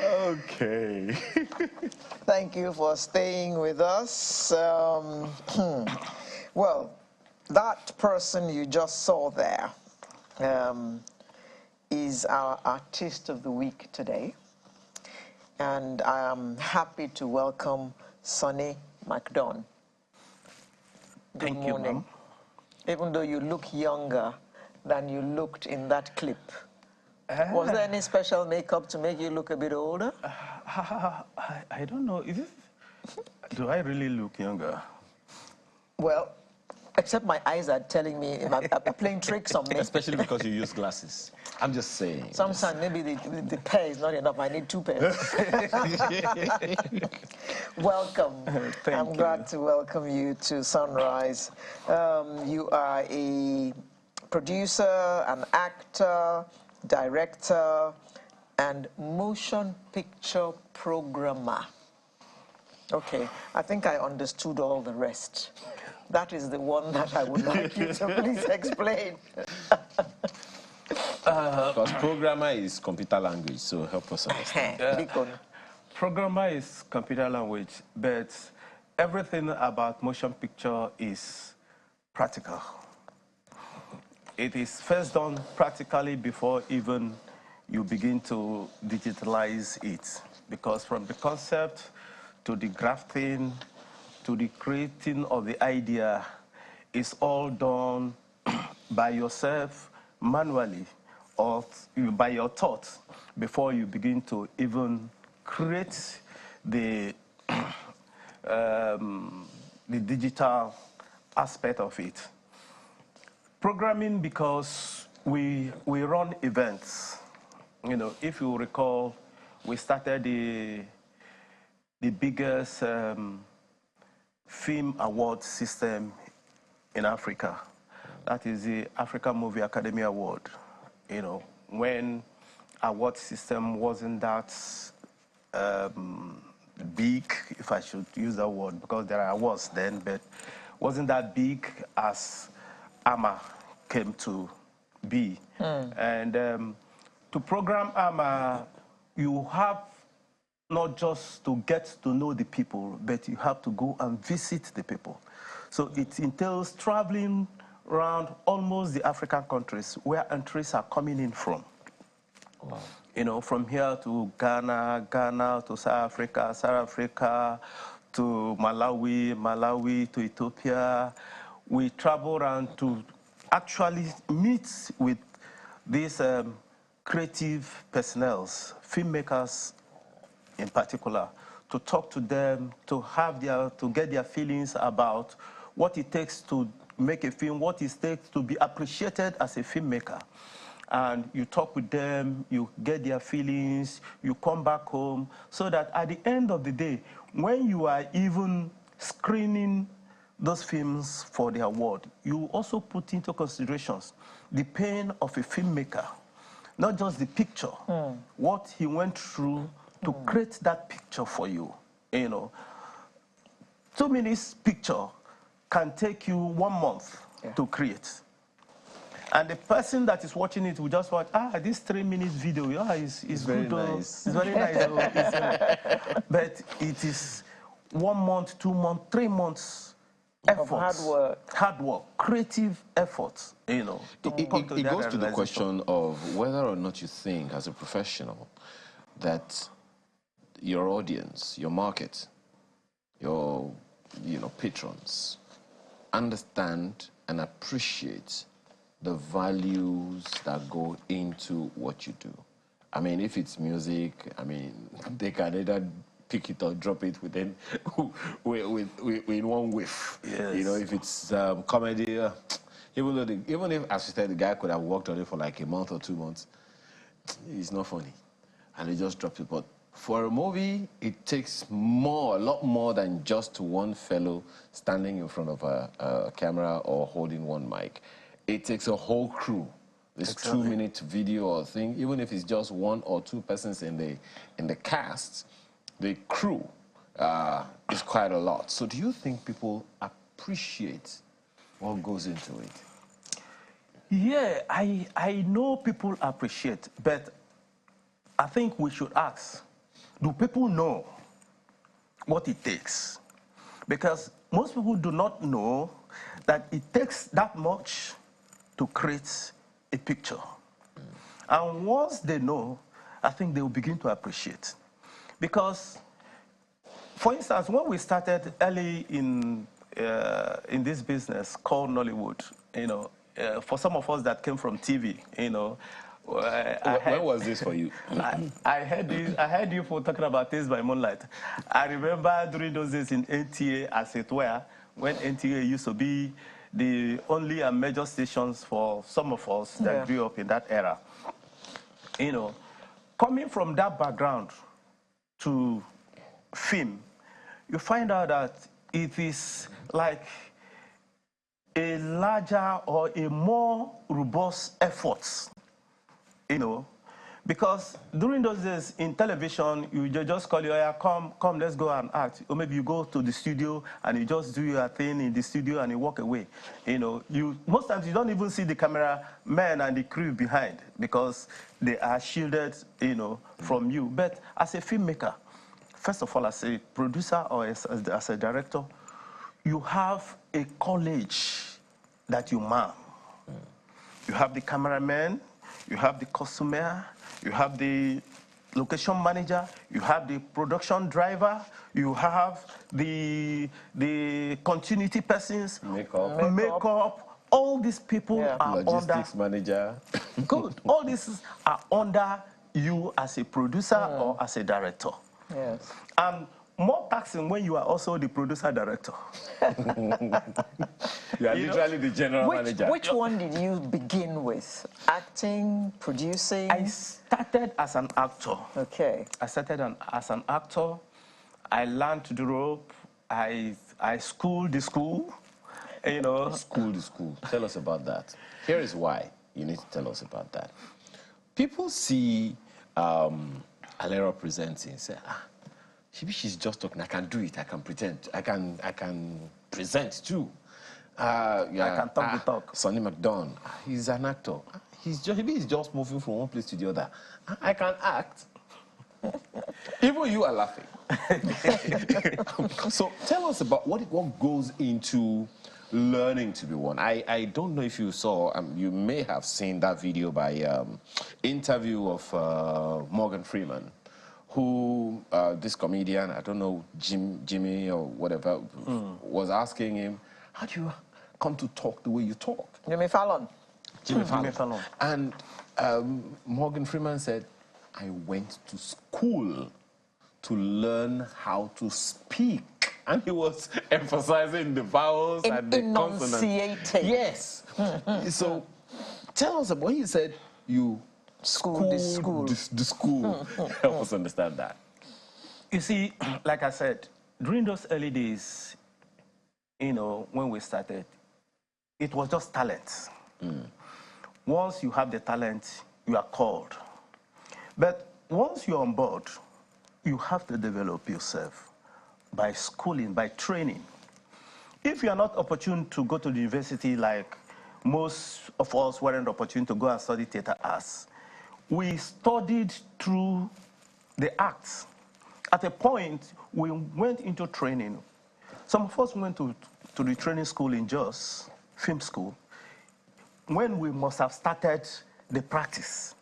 Okay. Thank you for staying with us. Well, that person you just saw there is our Artist of the Week today. And I am happy to welcome Sonny McDon. Good morning. Ma'am. Even though you look younger than you looked in that clip. Was there any special makeup to make you look a bit older? I don't know. Do I really look younger? Well, except my eyes are telling me, are playing tricks on me. Especially because you use glasses. I'm just saying. Sometimes maybe the pair is not enough. I need 2 pairs. Welcome. I'm glad to welcome you to Sunrise. You are a producer, an actor, director, and motion picture programmer. Okay, I think I understood all the rest. That is the one that I would like you to please explain. Because programmer is computer language, so help us understand. Programmer is computer language, but everything about motion picture is practical. It is first done practically before even you begin to digitalize it. Because from the concept to the grafting to the creating of the idea is all done by yourself manually or by your thoughts before you begin to even create the digital aspect of it. Programming, because we run events. You know, if you recall, we started the biggest film award system in Africa. That is the African Movie Academy Award. You know, when award system wasn't that big, if I should use that word, because there are awards then, but wasn't that big as AMA came to be. And to program AMA, you have not just to get to know the people, but you have to go and visit the people. So it entails traveling around almost the African countries where entries are coming in from. Wow. You know, from here to Ghana, Ghana to South Africa to Malawi to Ethiopia. We travel around to actually meet with these creative personnel, filmmakers in particular, to talk to them, to get their feelings about what it takes to make a film, what it takes to be appreciated as a filmmaker. And you talk with them, you get their feelings, you come back home, so that at the end of the day, when you are even screening those films for the award, you also put into considerations the pain of a filmmaker, not just the picture, what he went through to create that picture for you. You know, 2 minutes picture can take you 1 month to create. And the person that is watching it will just watch, this 3 minutes video, is very good. Nice. It's very nice. But it is 1 month, 2 months, 3 months efforts. Hard work, creative efforts, you know. It goes to the question of whether or not you think, as a professional, that your audience, your market, your patrons understand and appreciate the values that go into what you do. I mean, if it's music, I mean, they can either pick it or drop it within in one whiff. Yes. You know, if it's comedy, even if, as you said, the guy could have worked on it for like a month or 2 months, it's not funny, and he just dropped it. But for a movie, it takes a lot more than just one fellow standing in front of a camera or holding one mic. It takes a whole crew. This 2-minute video or thing, even if it's just 1 or 2 persons in the cast, the crew is quite a lot. So do you think people appreciate what goes into it? Yeah, I know people appreciate, but I think we should ask, do people know what it takes? Because most people do not know that it takes that much to create a picture. And once they know, I think they will begin to appreciate. Because, for instance, when we started early in this business called Nollywood, for some of us that came from TV, when was this for you? I heard you for talking about This by Moonlight. I remember during those days in NTA, as it were, when NTA used to be the only and major stations for some of us that grew up in that era. Coming from that background to film, you find out that it is like a larger or a more robust effort, because during those days in television, you just call you, yeah, come, let's go and act. Or maybe you go to the studio and you just do your thing in the studio and you walk away. Most times you don't even see the cameraman and the crew behind because they are shielded, from you. But as a filmmaker, first of all, as a producer or as a director, you have a college that you man. You have the cameraman, you have the costumer, you have the location manager, you have the production driver, you have the continuity persons, makeup. All these people are logistics manager. Good. All these are under you as a producer or as a director. Yes. And more taxing when you are also the producer director. You are literally the general manager. Which one did you begin with? Acting, producing? I started as an actor. Okay. I started as an actor. I learned the rope. I schooled the school. School the school. Tell us about that. Here is why you need to tell us about that. People see Alero presenting and say, she's just talking. I can do it. I can pretend. I can present too. I can talk the talk. Sonny McDon. He's an actor. He's just moving from one place to the other. I can act. Even you are laughing. So tell us about what goes into learning to be one. I don't know if you saw. You may have seen that video by interview of Morgan Freeman, who this comedian, I don't know, Jimmy or whatever, was asking him, how do you come to talk the way you talk? Jimmy Fallon. Jimmy Fallon. And Morgan Freeman said, I went to school to learn how to speak. And he was emphasizing the vowels and the consonants. Enunciating. Yes. So tell us about when you said you School. The school. Help us understand that. You see, like I said, during those early days, when we started, it was just talent. Once you have the talent, you are called. But once you're on board, you have to develop yourself by schooling, by training. If you are not opportune to go to the university like most of us weren't opportune to go and study theater arts, we studied through the arts. At a point, we went into training. Some of us went to the training school in Jos, film school, when we must have started the practice.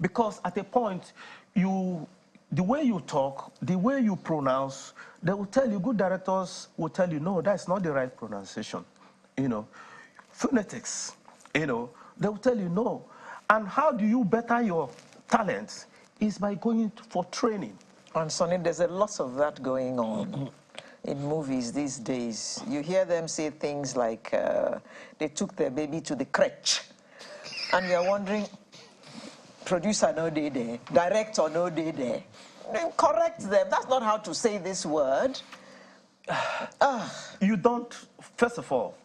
Because at a point, the way you talk, the way you pronounce, they will tell you, good directors will tell you, no, that's not the right pronunciation. Phonetics, they will tell you no. And how do you better your talents is by going for training. And Sonny, there's a lot of that going on in movies these days. You hear them say things like they took their baby to the crèche. And you're wondering, producer no day there, director no day there. Correct them. That's not how to say this word. You don't, first of all,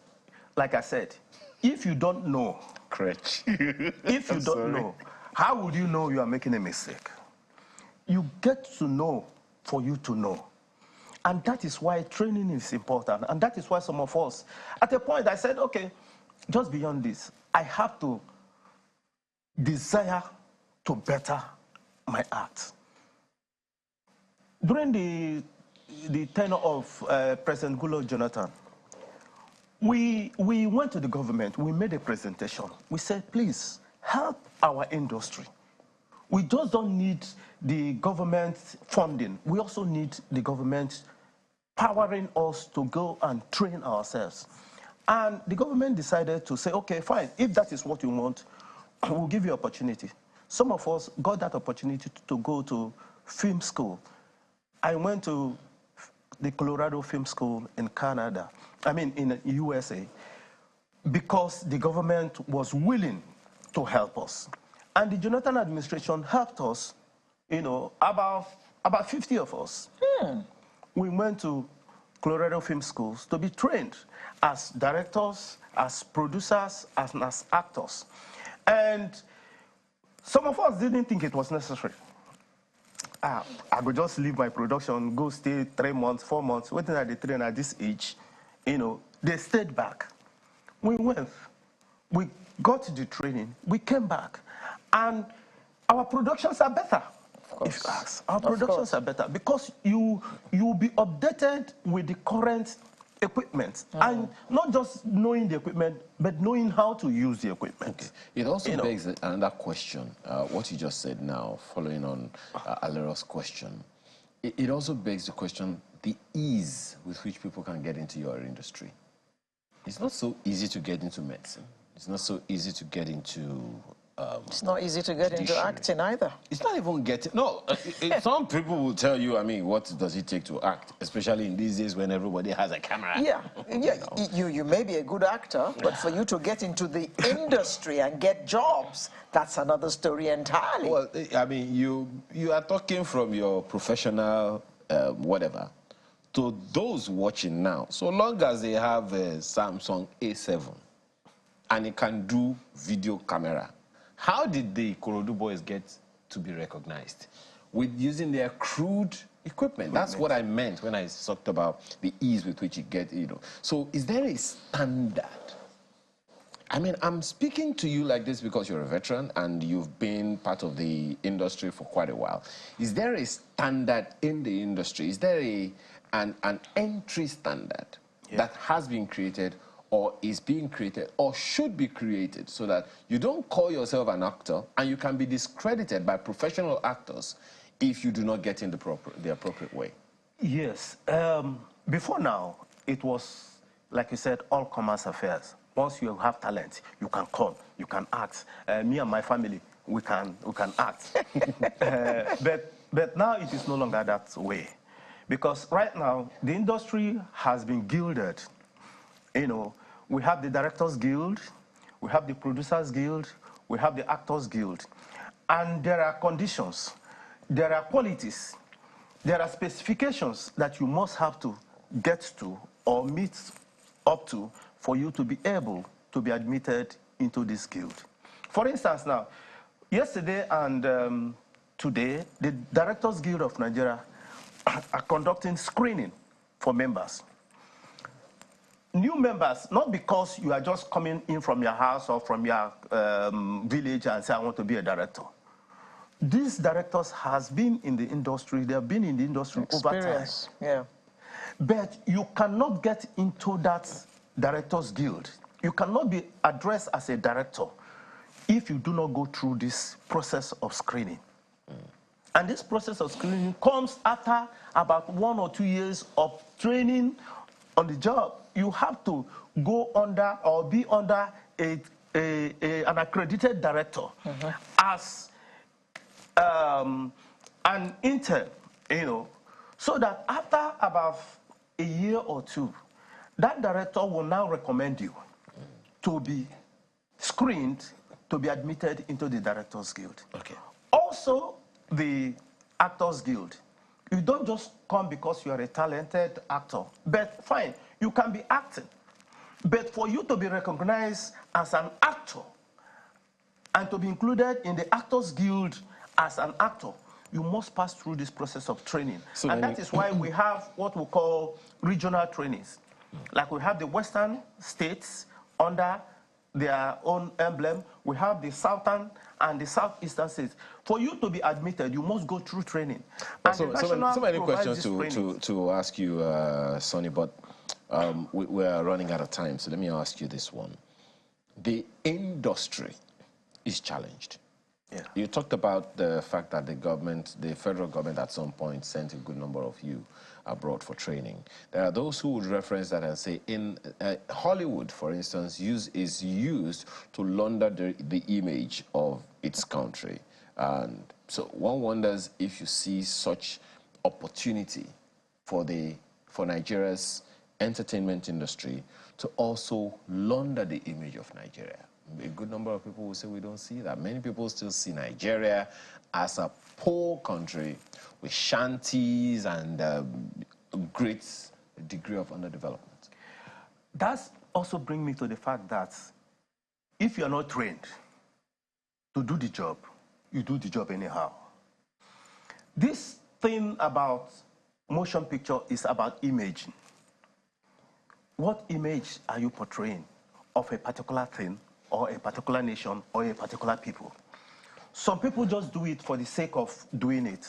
like I said, if you don't know, Crutch. if you don't know, how would you know you are making a mistake? You get to know for you to know. And that is why training is important. And that is why some of us, at a point I said, okay, just beyond this, I have to desire to better my art. During the tenure of President Goodluck Jonathan, we went to the government, we made a presentation. We said, please, help our industry. We just don't need the government funding. We also need the government powering us to go and train ourselves. And the government decided to say, okay, fine, if that is what you want, we'll give you opportunity. Some of us got that opportunity to go to film school. I went to the Colorado Film School in Canada, in the USA, because the government was willing to help us. And the Jonathan administration helped us, about 50 of us. We went to Colorado Film Schools to be trained as directors, as producers, as actors. And some of us didn't think it was necessary. I could just leave my production, go stay 3 months, 4 months, waiting at the train at this age. They stayed back. We went. We got the training. We came back. And our productions are better. If you ask, our productions are better because you will be updated with the current equipment, and not just knowing the equipment, but knowing how to use the equipment. Okay. It also begs another question. What you just said now, following on Alero's question, it also begs the question: the ease with which people can get into your industry. It's not so easy to get into medicine. It's not so easy to get into. It's not easy to get into acting either. It's not even getting... No, some people will tell you, what does it take to act? Especially in these days when everybody has a camera. Yeah, you may be a good actor, but for you to get into the industry and get jobs, that's another story entirely. Well, you are talking from your professional whatever to those watching now. So long as they have a Samsung A7 and it can do video camera, how did the Ikorodu boys get to be recognized? With using their crude equipment. That's what I meant when I talked about the ease with which you get, So is there a standard? I'm speaking to you like this because you're a veteran and you've been part of the industry for quite a while. Is there a standard in the industry? Is there an entry standard that has been created or is being created or should be created so that you don't call yourself an actor and you can be discredited by professional actors if you do not get in the appropriate way? Yes. Before now, it was, like you said, all commerce affairs. Once you have talent, you can come, you can act. Me and my family, we can act. But now it is no longer that way. Because right now, the industry has been gilded. We have the Directors Guild, we have the Producers Guild, we have the Actors Guild. And there are conditions, there are qualities, there are specifications that you must have to get to or meet up to for you to be able to be admitted into this guild. For instance now, yesterday and today, the Directors Guild of Nigeria are conducting screening for members. New members, not because you are just coming in from your house or from your village and say, I want to be a director. These directors has been in the industry, they have been in the industry over time. Yeah. But you cannot get into that Directors Guild. You cannot be addressed as a director if you do not go through this process of screening. And this process of screening comes after about 1 or 2 years of training on the job. You have to go under or be under an accredited director as an intern, so that after about a year or two, that director will now recommend you to be screened to be admitted into the Directors Guild. Okay. Also, the Actors Guild. You don't just come because you are a talented actor, but fine, you can be acting. But for you to be recognized as an actor and to be included in the Actors Guild as an actor, you must pass through this process of training. So and that is why we have what we call regional trainings. Like we have the Western states under their own emblem. We have the southern and the southeastern states. For you to be admitted, you must go through training. Well, And so many questions to ask you, Sonny, but we're running out of time. So let me ask you this one. The industry is challenged. Yeah. You talked about the fact that the federal government at some point sent a good number of you abroad for training. There are those who would reference that and say in Hollywood, for instance, is used to launder the image of its country. And so one wonders if you see such opportunity for Nigeria's entertainment industry to also launder the image of Nigeria. A good number of people will say we don't see that. Many people still see Nigeria as a poor country with shanties and a great degree of underdevelopment. That also brings me to the fact that if you're not trained to do the job, you do the job anyhow. This thing about motion picture is about imaging. What image are you portraying of a particular thing, or a particular nation, or a particular people? Some people just do it for the sake of doing it.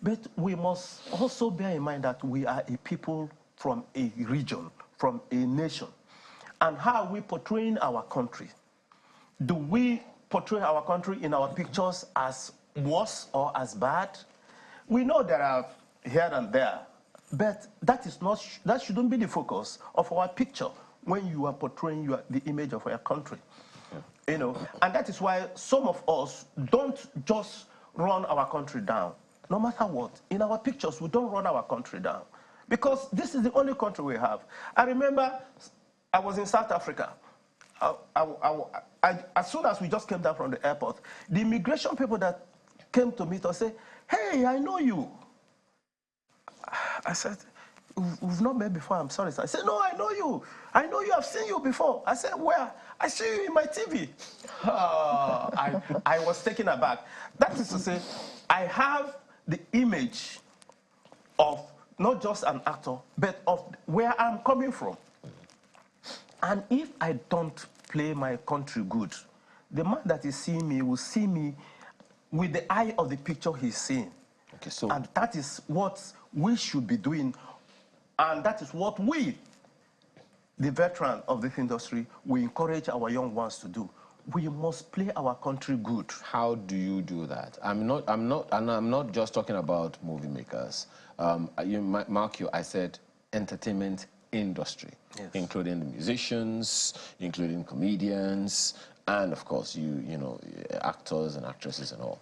But we must also bear in mind that we are a people from a region, from a nation. And how are we portraying our country? Do we portray our country in our pictures as worse or as bad? We know there are here and there, but that shouldn't be the focus of our picture when you are portraying the image of our country. Yeah. You know, and that is why some of us don't just run our country down. No matter what, in our pictures, we don't run our country down. Because this is the only country we have. I remember I was in South Africa. As soon as we just came down from the airport, the immigration people that came to meet us say, "Hey, I know you." I said, "We've not met before, I'm sorry, sir." I said, "No, I know you. I know you, I've seen you before." I said, "Where?" "I see you in my TV." I was taken aback. That is to say, I have the image of not just an actor, but of where I'm coming from. And if I don't play my country good, the man that is seeing me will see me with the eye of the picture he's seeing. Okay, so and that is what we should be doing, and that is what we, the veteran of this industry, we encourage our young ones to do. We must play our country good. How do you do that? I'm not just talking about movie makers. I said entertainment industry, yes, including the musicians, including comedians, and of course you know actors and actresses and all.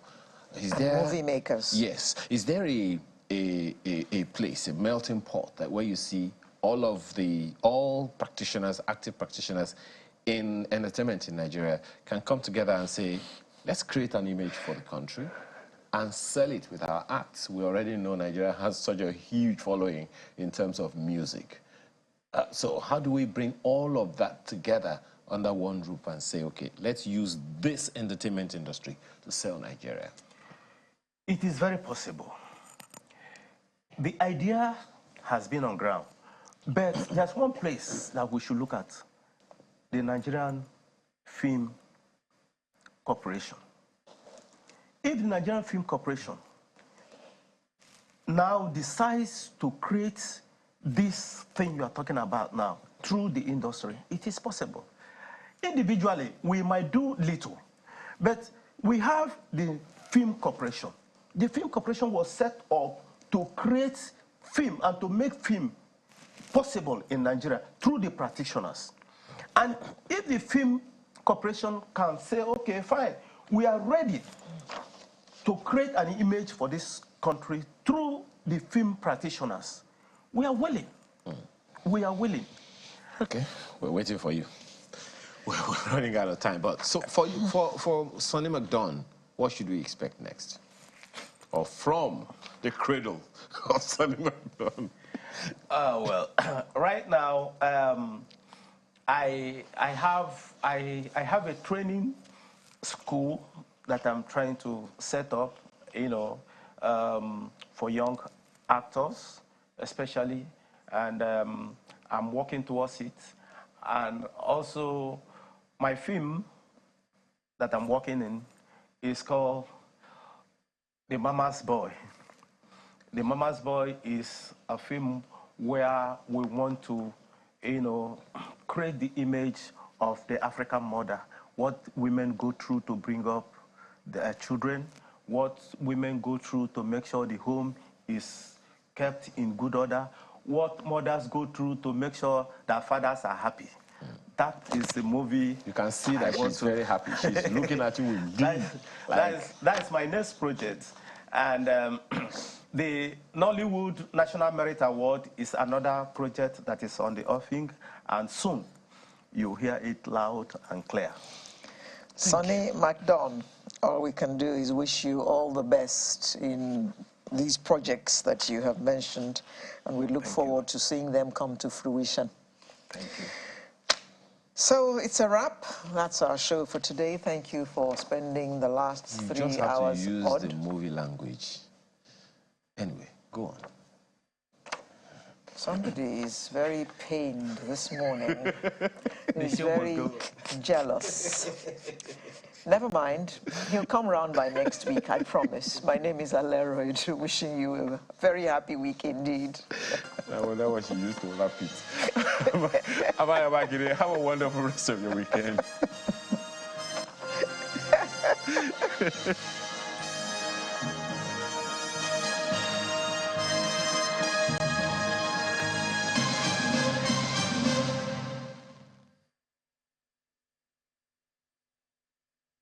Is there movie makers? Yes. Is there a place, a melting pot that where you see all practitioners, active practitioners in entertainment in Nigeria can come together and say, let's create an image for the country and sell it with our acts? We already know Nigeria has such a huge following in terms of music. So how do we bring all of that together under one roof and say, okay, let's use this entertainment industry to sell Nigeria? It is very possible. The idea has been on ground, but there's one place that we should look at: the Nigerian Film Corporation. If the Nigerian Film Corporation now decides to create this thing you are talking about now through the industry, it is possible. Individually, we might do little, but we have the Film Corporation. The Film Corporation was set up to create film and to make film possible in Nigeria through the practitioners. And if the Film Corporation can say, okay, fine, we are ready to create an image for this country through the film practitioners, we are willing. We are willing. Okay, we're waiting for you. We're running out of time. But so for you, for Sonny McDon, what should we expect next? Or from the cradle of Sonny McDon? Well, right now, I have a training school that I'm trying to set up, you know, for young actors, especially, and I'm working towards it. And also, my film that I'm working in is called The Mama's Boy. The Mama's Boy is a film where we want to, create the image of the African mother, what women go through to bring up their children, what women go through to make sure the home is kept in good order, what mothers go through to make sure that fathers are happy. That is the movie. You can see that she's very happy. She's looking at you with glee. That is my next project. And the Nollywood National Merit Award is another project that is on the offing, and soon you'll hear it loud and clear. Sonny, McDon, all we can do is wish you all the best in these projects that you have mentioned, and we look forward to seeing them come to fruition. Thank you. So it's a wrap. That's our show for today. Thank you for spending the last 3 hours. You just have to use the movie language. Anyway, go on. Somebody is very pained this morning. He's very jealous. Never mind. He'll come round by next week, I promise. My name is Aleroid, wishing you a very happy week indeed. I wonder what she used to wrap it. Have a wonderful rest of your weekend.